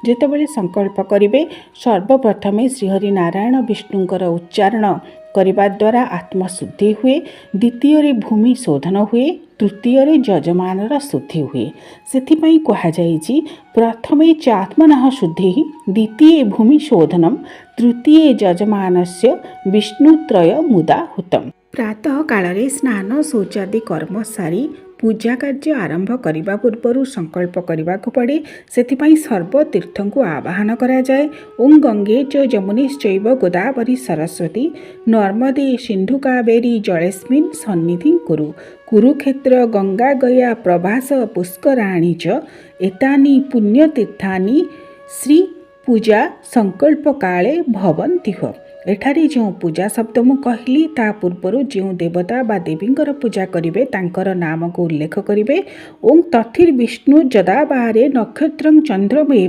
ଯେତେବେଳେ ସଂକଳ୍ପ କରିବେ ସର୍ବପ୍ରଥମେ ଶ୍ରୀହରି ନାରାୟଣ ବିଷ୍ଣୁଙ୍କର ଉଚ୍ଚାରଣ କରିବା ଦ୍ୱାରା ଆତ୍ମଶୁଦ୍ଧି ହୁଏ, ଦ୍ୱିତୀୟରେ ଭୂମି ଶୋଧନ ହୁଏ, ତୃତୀୟରେ ଯଜମାନର ଶୁଦ୍ଧି ହୁଏ। ସେଥିପାଇଁ କୁହାଯାଇଛି ପ୍ରଥମେ ଚ ଆତ୍ମନଃ ଶୁଦ୍ଧି, ଦ୍ୱିତୀये ଭୂମି ଶୋଧନମ୍, ତୃତୀये ଯଜମାନସ୍ୟ ବିଷ୍ଣୁତ୍ରୟ ମୁଦାହୁତମ୍। ପ୍ରାତଃ କାଳରେ ସ୍ନାନ ଶୌଚାଦି କର୍ମ ସାରି ପୂଜା କାର୍ଯ୍ୟ ଆରମ୍ଭ କରିବା ପୂର୍ବରୁ ସଂକଳ୍ପ କରିବାକୁ ପଡ଼େ। ସେଥିପାଇଁ ସର୍ବତୀର୍ଥଙ୍କୁ ଆବାହନ କରାଯାଏ। ଓଁ ଗଙ୍ଗେ ଚ ଯମୁନେଶ୍ଚୈବ ଗୋଦାବରୀ ସରସ୍ୱତୀ ନର୍ମଦେ ସିନ୍ଧୁ କାବେରୀ ଜଳେସ୍ମିନ୍ ସନ୍ନିଧିଂ କୁରୁ। କୁରୁକ୍ଷେତ୍ର ଗଙ୍ଗା ଗୟା ପ୍ରଭାସ ପୁଷ୍କରାଣୀ ଚ ଏତାନି ପୁଣ୍ୟତୀର୍ଥାନି ଶ୍ରୀ ପୂଜା ସଂକଳ୍ପ କାଳେ ଭବନ୍ତିହ। ଏଠାରେ ଯେଉଁ ପୂଜା ଶବ୍ଦ ମୁଁ କହିଲି ତା ପୂର୍ବରୁ ଯେଉଁ ଦେବତା ବା ଦେବୀଙ୍କର ପୂଜା କରିବେ ତାଙ୍କର ନାମକୁ ଉଲ୍ଲେଖ କରିବେ। ଓଁ ତଥିର୍ ବିଷ୍ଣୁ ଯଦା ବାହାରେ ନକ୍ଷତ୍ରଂ ଚନ୍ଦ୍ରମେବ